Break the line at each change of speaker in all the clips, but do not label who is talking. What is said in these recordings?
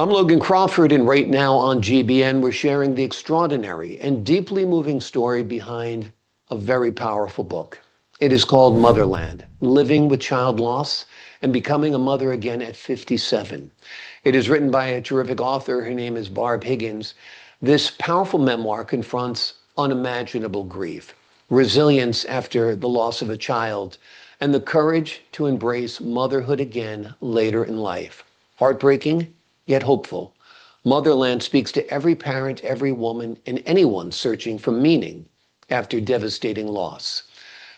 I'm Logan Crawford, and right now on GBN, we're sharing the extraordinary and deeply moving story behind a very powerful book. It is called Motherland, Living with Child Loss and Becoming a Mother Again at 57. It is written by a terrific author. Her name is Barb Higgins. This powerful memoir confronts unimaginable grief, resilience after the loss of a child, and the courage to embrace motherhood again later in life. Heartbreaking, yet hopeful. Motherland speaks to every parent, every woman, and anyone searching for meaning after devastating loss.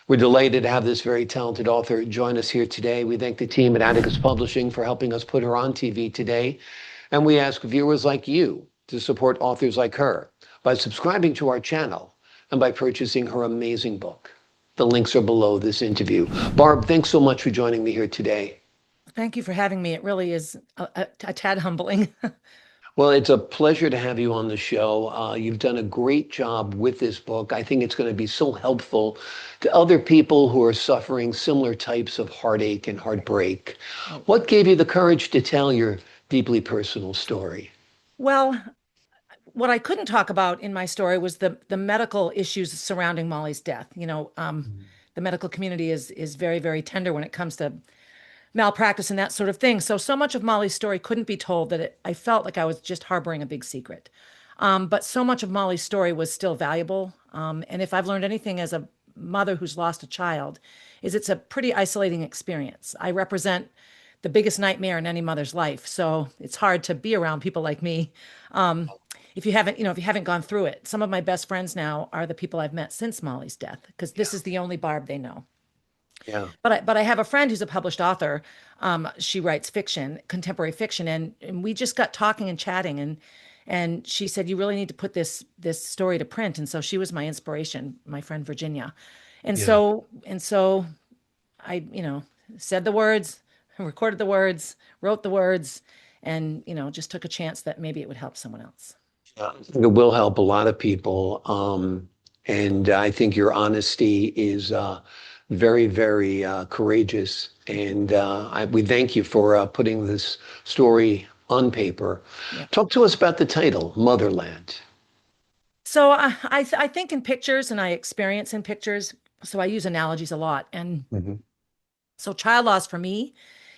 We're delighted to have this very talented author join us here today. We thank the team at Atticus Publishing for helping us put her on TV today. And we ask viewers like you to support authors like her by subscribing to our channel and by purchasing her amazing book. The links are below this interview. Barb, thanks so much for joining me here today.
Thank you for having me. It really is a tad humbling.
Well, it's a pleasure to have you on the show. You've done a great job with this book. I think it's going to be so helpful to other people who are suffering similar types of heartache and heartbreak. What gave you the courage to tell your deeply personal story?
Well, what I couldn't talk about in my story was the medical issues surrounding Molly's death. The medical community is very, very tender when it comes to malpractice and that sort of thing. So much of Molly's story couldn't be told that I felt like I was just harboring a big secret. But so much of Molly's story was still valuable. And if I've learned anything as a mother who's lost a child, is it's a pretty isolating experience. I represent the biggest nightmare in any mother's life. So it's hard to be around people like me. If you haven't gone through it. Some of my best friends now are the people I've met since Molly's death, because this is the only Barb they know.
Yeah.
But I have a friend who's a published author. She writes fiction, contemporary fiction, and we just got talking and chatting, and she said, you really need to put this story to print. And so she was my inspiration, my friend Virginia. And
Yeah.
so I, said the words, recorded the words, wrote the words, and just took a chance that maybe it would help someone else.
I think it will help a lot of people. And I think your honesty is very, very courageous. And we thank you for putting this story on paper.
Yeah.
Talk to us about the title, Motherland.
So I think in pictures and I experience in pictures. So I use analogies a lot. And
Mhm.
so child loss for me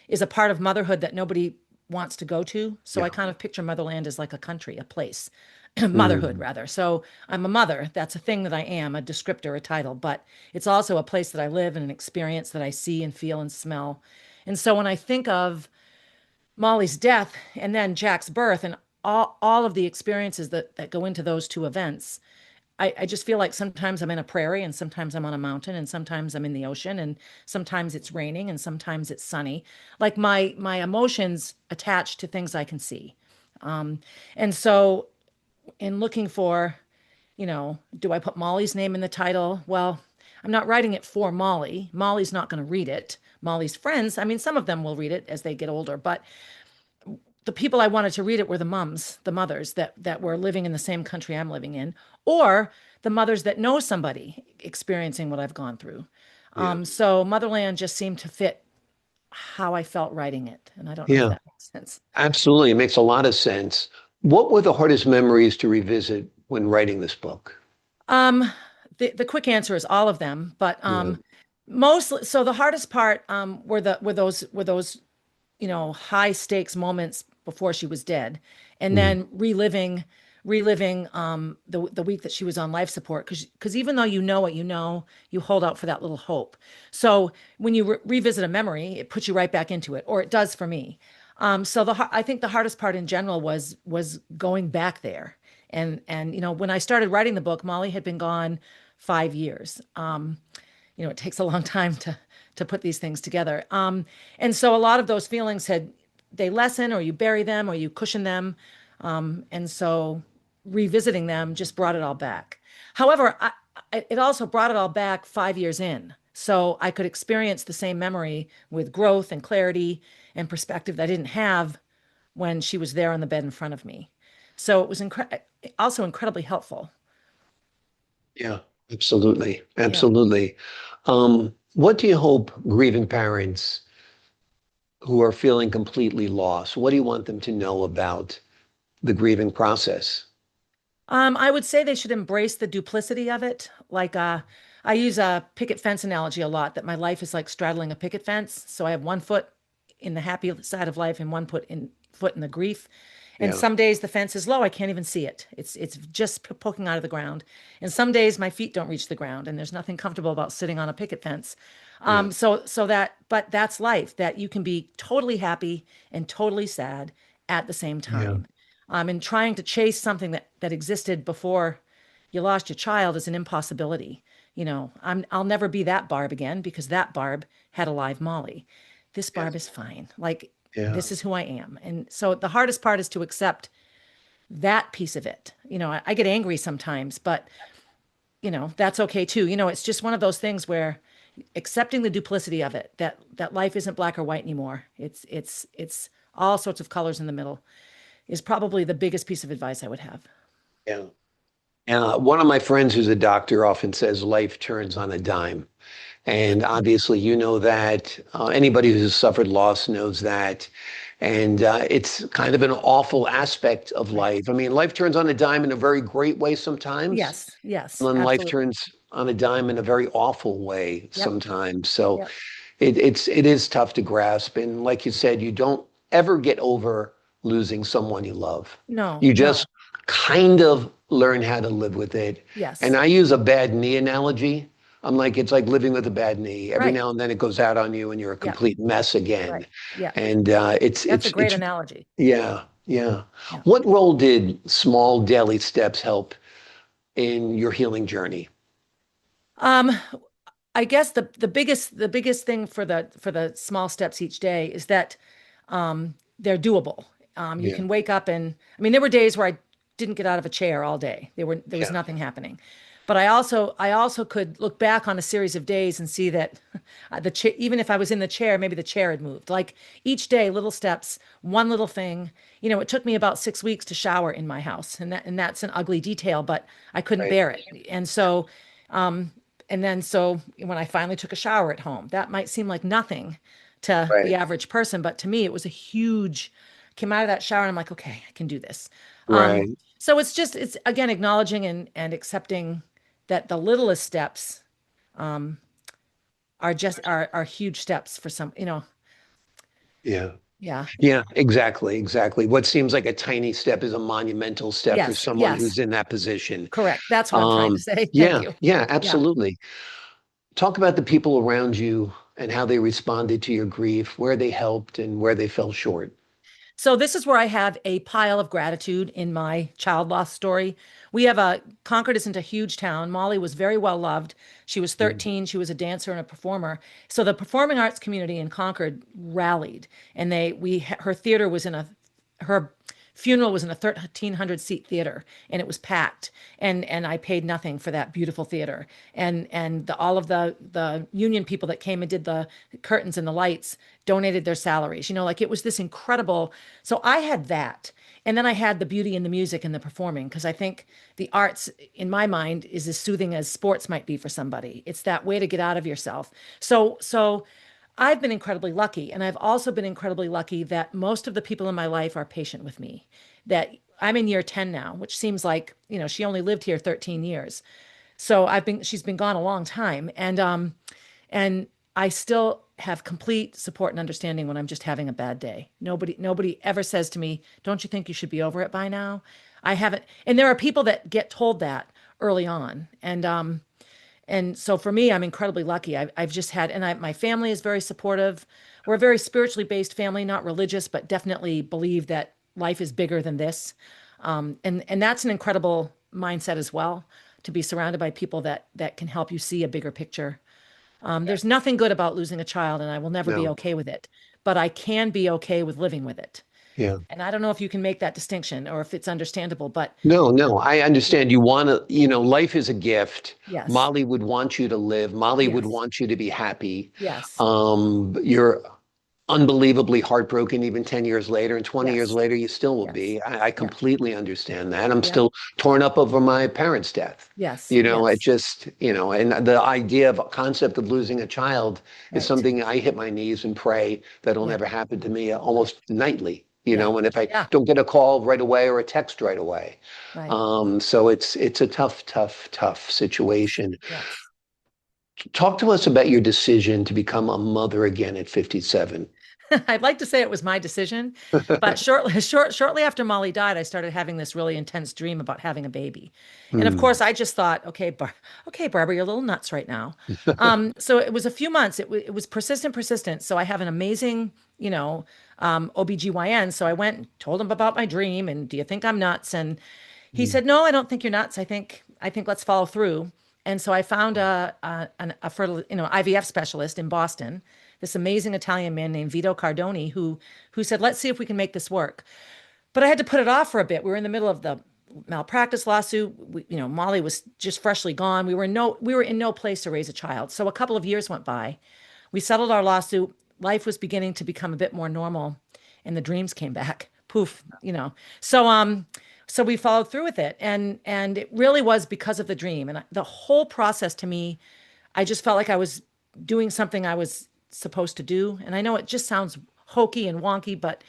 is a part of motherhood that nobody wants to go to. So I
Yeah.
kind of picture motherland as like a country, a place, motherhood
Mm.
rather. So I'm a mother. That's a thing that I am, a descriptor, a title, but it's also a place that I live and an experience that I see and feel and smell. And so when I think of Molly's death and then Jack's birth and all of the experiences that go into those two events, I just feel like sometimes I'm in a prairie and sometimes I'm on a mountain and sometimes I'm in the ocean and sometimes it's raining and sometimes it's sunny. Like my emotions attached to things I can see. And so in looking for, do I put Molly's name in the title? Well, I'm not writing it for Molly. Molly's not going to read it. Molly's friends, I mean, some of them will read it as they get older, but the people I wanted to read it were the moms, the mothers that were living in the same country I'm living in, or the mothers that know somebody experiencing what I've gone through.
Yeah.
So Motherland just seemed to fit how I felt writing it. And I don't know if
Yeah,
that makes sense.
absolutely. It makes a lot of sense. What were the hardest memories to revisit when writing this book?
Um, the quick answer is all of them, but
Yeah.
mostly so the hardest part were those high stakes moments before she was dead, and
Mm.
then reliving the week that she was on life support, because even though you know what you know, you hold out for that little hope. So when you revisit a memory, it puts you right back into it, or it does for me. So I think the hardest part in general was going back there. And when I started writing the book, Molly had been gone 5 years. It takes a long time to put these things together. And so a lot of those feelings they lessen, or you bury them, or you cushion them. And so revisiting them just brought it all back. However, it also brought it all back 5 years in. So I could experience the same memory with growth and clarity and perspective that I didn't have when she was there on the bed in front of me. So it was also incredibly helpful.
Yeah, absolutely.
Yeah.
Absolutely. What do you hope grieving parents who are feeling completely lost? What do you want them to know about the grieving process?
I would say they should embrace the duplicity of it. Like, I use a picket fence analogy a lot, that my life is like straddling a picket fence. So I have one foot in the happy side of life and one foot in the grief. And
Yeah,
some days the fence is low, I can't even see it. It's just poking out of the ground. And some days my feet don't reach the ground, and there's nothing comfortable about sitting on a picket fence.
yeah,
But that's life, that you can be totally happy and totally sad at the same
yeah,
time. And trying to chase something that existed before you lost your child is an impossibility. I'll never be that Barb again, because that Barb had a live Molly. This
yeah,
Barb is fine. Like,
yeah,
this is who I am. And so the hardest part is to accept that piece of it. I get angry sometimes, but that's okay too. It's just one of those things where accepting the duplicity of it, that life isn't black or white anymore. It's all sorts of colors in the middle, is probably the biggest piece of advice I would have.
yeah. One of my friends who's a doctor often says life turns on a dime. And obviously, you know that. Anybody who's suffered loss knows that. And it's kind of an awful aspect of
Right.
life. I mean, life turns on a dime in a very great way sometimes,
Yes, yes,
and then life
absolutely.
turns on a dime in a very awful way
Yep,
sometimes. So
yep.
it is tough to grasp. And like you said, you don't ever get over losing someone you love.
No,
You
no.
just kind of learn how to live with it. And
Yes.
I use a bad knee analogy. I'm like, it's like living with a bad knee. Every
Right.
now and then it goes out on you and you're a
Yep.
complete mess again.
Right. Yeah.
And
That's a great analogy.
yeah, yeah.
Yeah.
What role did small daily steps help in your healing journey?
Um, I guess the biggest thing for the small steps each day is that they're doable. You
Yeah,
can wake up, and I mean, there were days where I didn't get out of a chair all day. There was
yeah,
nothing happening. But I also could look back on a series of days and see that even if I was in the chair, maybe the chair had moved. Like, each day, little steps, one little thing. It took me about 6 weeks to shower in my house, and that's an ugly detail, but I couldn't
right,
bear it. And so when I finally took a shower at home, that might seem like nothing to the
right,
average person, but to me, it was a huge. Came out of that shower and I'm like, okay, I can do this. Um,
right.
so it's again acknowledging and accepting that the littlest steps are huge steps for some.
Yeah.
Yeah.
Yeah, exactly, exactly. What seems like a tiny step is a monumental step for
Yes,
someone
yes,
who's in that position.
correct. That's what I'm trying to
Um,
say. Thank
yeah,
you.
yeah,
Yeah.
absolutely. Talk about the people around you and how they responded to your grief, where they helped and where they fell short.
So this is where I have a pile of gratitude in my child loss story. Concord isn't a huge town. Molly was very well loved. She was
Mm,
13. She was a dancer and a performer. So the performing arts community in Concord rallied, and her theater was in her funeral was in a 1,300 seat theater, and it was packed, and I paid nothing for that beautiful theater, and all of the union people that came and did the curtains and the lights donated their salaries. Like, it was this incredible. So I had that, and then I had the beauty in the music and the performing, because I think the arts, in my mind, is as soothing as sports might be for somebody. It's that way to get out of yourself. So I've been incredibly lucky. And I've also been incredibly lucky that most of the people in my life are patient with me. That I'm in year 10 now, which seems like, she only lived here 13 years. So she's been gone a long time. And I still have complete support and understanding when I'm just having a bad day. Nobody ever says to me, "Don't you think you should be over it by now?" I haven't. And there are people that get told that early on. And so for me, I'm incredibly lucky. I've just had, my family is very supportive. We're a very spiritually based family, not religious, but definitely believe that life is bigger than this. And that's an incredible mindset as well, to be surrounded by people that can help you see a bigger picture. There's nothing good about losing a child, and I will never be
no,
okay with it, but I can be okay with living with it.
yeah.
And I don't know if you can make that distinction or if it's understandable, but
No, no, I
yeah,
understand. You want to, life is a gift.
yes,
Molly would want you to live. Molly would
yes,
want you to be happy.
yes,
You're unbelievably heartbroken even 10 years later, and 20 years
Yes.
later you still will
Yes.
be. I
Yeah.
completely understand that. I'm
Yep.
still torn up over my parents' death.
Yes.
You know, it
Yes.
just, and the idea of concept of losing a child is
Right.
something I hit my knees and pray that'll
Yeah.
never happen to me almost nightly.
Yeah.
And if I
Yeah.
don't get a call right away or a text right away.
Right.
So it's a tough, tough, tough
Yes.
situation.
Yes.
Talk to us about your decision to become a mother again at 57.
I'd like to say it was my decision, but shortly after Molly died, I started having this really intense dream about having a baby. And of
Hmm.
course, I just thought, okay, Barbara, you're a little nuts right now. So it was a few months. It was persistent, persistent. So I have an amazing, OBGYN. So I went and told him about my dream and do you think I'm nuts? And he said, no, I don't think you're nuts. I think let's follow through. And so I found a IVF specialist in Boston, this amazing Italian man named Vito Cardoni, who said, let's see if we can make this work. But I had to put it off for a bit. We were in the middle of the malpractice lawsuit. Molly was just freshly gone. We were in no place to raise a child. So a couple of years went by. We settled our lawsuit. Life was beginning to become a bit more normal, and the dreams came back. Poof. So we followed through with it, and it really was because of the dream. And the whole process to me, I just felt like I was doing something I was supposed to do. And I know it just sounds hokey and wonky, but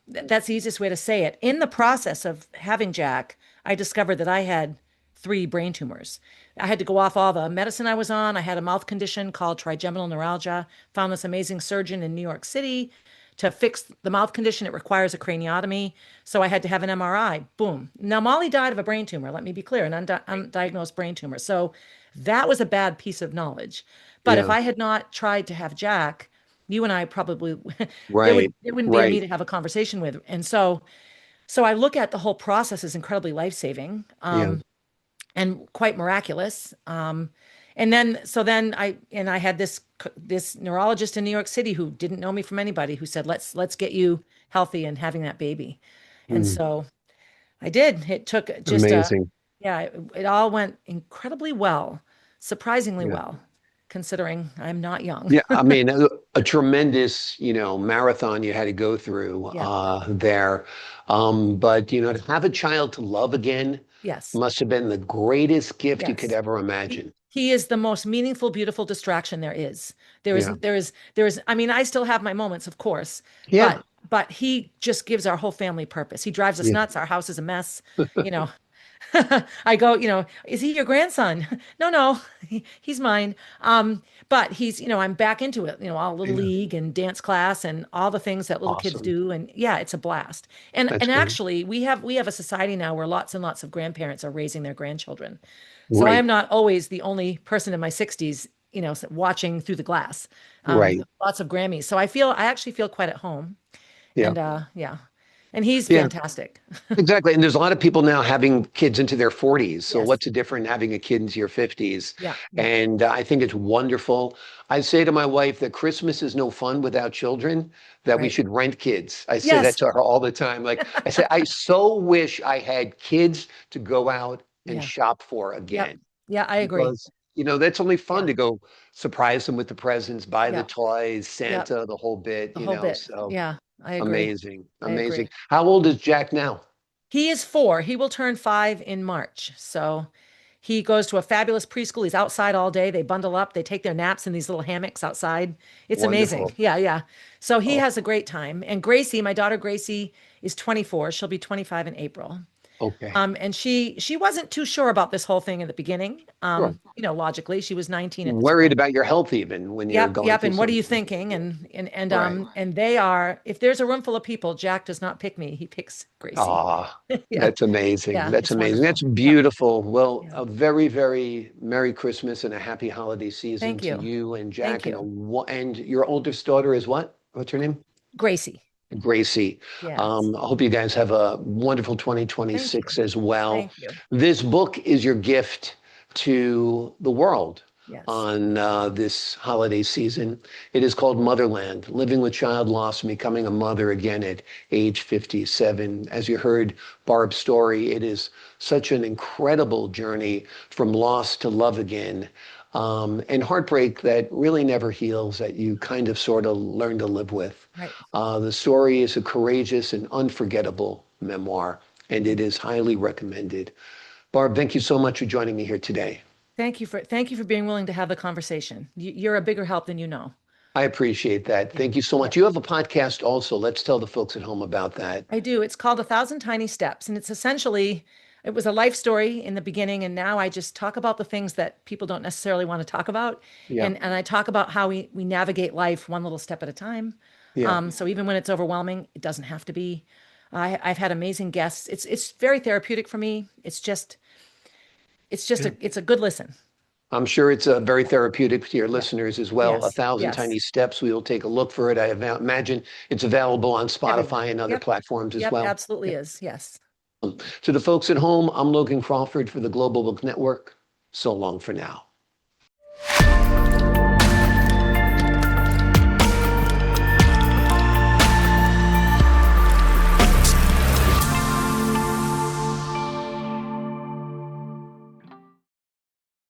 that's the easiest way to say it. In the process of having Jack, I discovered that I had three brain tumors. I had to go off all the medicine I was on. I had a mouth condition called trigeminal neuralgia. Found this amazing surgeon in New York City to fix the mouth condition. It requires a craniotomy. So I had to have an MRI. Boom. Now, Molly died of a brain tumor. Let me be clear, an undiagnosed brain tumor. So that was a bad piece of knowledge. But if
Yeah,
I had not tried to have Jack, you and I probably
right,
there wouldn't be a me
right.
to have a conversation with. And so I look at the whole process as incredibly life-saving,
Yeah.
and quite miraculous. And then I had this neurologist in New York City who didn't know me from anybody, who said, let's get you healthy and having that baby. And
Mm,
so I did. It took just
amazing.
yeah, it all went incredibly well, surprisingly
Yeah.
well, considering I'm not young.
Yeah, I mean, a tremendous, marathon you had to go through
Yeah.
there. But, to have a child to love again
Yes.
must have been the greatest gift you could
Yes.
ever
He,
imagine.
he is the most meaningful, beautiful distraction there is. There is,
Yeah.
I mean, I still have my moments, of course,
Yeah.
but he just gives our whole family purpose. He drives us
Yeah.
nuts. Our house is a mess. You know, I go, is he your grandson? No, no, he's mine. But I'm back into it, all little
Yeah.
league and dance class and all the things that little kids
Awesome.
do. And yeah, it's a blast. And
That's
and
great.
actually we have a society now where lots and lots of grandparents are raising their grandchildren. So I
Right.
am not always the only person in my 60s, watching through the glass.
Right.
Lots of Grammys. So I actually feel quite at home.
Yeah.
And yeah. And he's
Yeah.
fantastic.
Exactly. And there's a lot of people now having kids into their 40s. So
Yes.
what's the difference having a kid into your 50s?
Yeah. Yeah.
And I think it's wonderful. I say to my wife that Christmas is no fun without children, that we
Right.
should rent kids. I say that
Yes.
to her all the time. Like I say, I so wish I had kids to go out and
Yeah.
shop for
Yep.
again
Yeah, I agree.
because that's only fun
Yeah.
to go surprise them with the presents, buy the
Yeah.
toys,
Yep.
Santa, the whole bit,
The whole bit.
so
Yeah, I agree.
amazing,
I
amazing.
agree.
How old is Jack now?
He is 4. He will turn 5 in March. So he goes to a fabulous preschool. He's outside all day. They bundle up. They take their naps in these little hammocks outside. It's amazing.
Wonderful.
Yeah, yeah. So he
Oh,
has a great time. And Gracie, my daughter Gracie, is 24. She'll be 25 in April.
okay.
And she wasn't too sure about this whole thing in the beginning.
Sure.
Logically, she was 19 at the
Worried
time.
about your health even when you're
Yep,
going
yep.
through
And what are you
something.
thinking?
Yeah. Right.
And they are, if there's a room full of people, Jack does not pick me. He picks Gracie.
Ah,
Yeah.
that's amazing.
Yeah,
That's
it's
amazing. That's
wonderful. Yep.
beautiful. Well,
Yeah.
a very, very Merry Christmas and a happy holiday season
Thank
to
you.
you and
Thank
Jack
you.
and your oldest daughter is what? What's her name?
Gracie.
Gracie.
Yes.
I hope you guys have a wonderful
Thank you.
2026 as well.
Thank you.
This book is your gift to the world
Yes.
on this holiday season. It is called Motherland, Living with Child Loss and Becoming a Mother Again at age 57. As you heard Barb's story, it is such an incredible journey from loss to love again. and heartbreak that really never heals, that you kind of sort of learn to live with.
Right.
The story is a courageous and unforgettable memoir, and it is highly recommended. Barb, thank you so much for joining me here today.
Thank you for being willing to have the conversation. You're a bigger help than you know.
I appreciate that.
Yeah.
Thank you so
Yeah.
much. You have a podcast also. Let's tell the folks at home about that.
I do. It's called A Thousand Tiny Steps, and it's essentially it was a life story in the beginning, and now I just talk about the things that people don't necessarily want to talk about,
Yeah.
and I talk about how we navigate life one little step at a time.
Yeah.
So even when it's overwhelming, it doesn't have to be. I've had amazing guests. It's very therapeutic for me. It's just
Yeah.
it's a good listen.
I'm sure it's very therapeutic to your
Yeah.
listeners as well. A
Yes.
thousand
Yes.
tiny steps. We will take a look for it. Imagine it's available on
Everywhere.
Spotify and other
Yep.
platforms as
Yep.
well.
Absolutely is. Yes.
To the folks at home, I'm Logan Crawford for the Global Book Network. So long for now.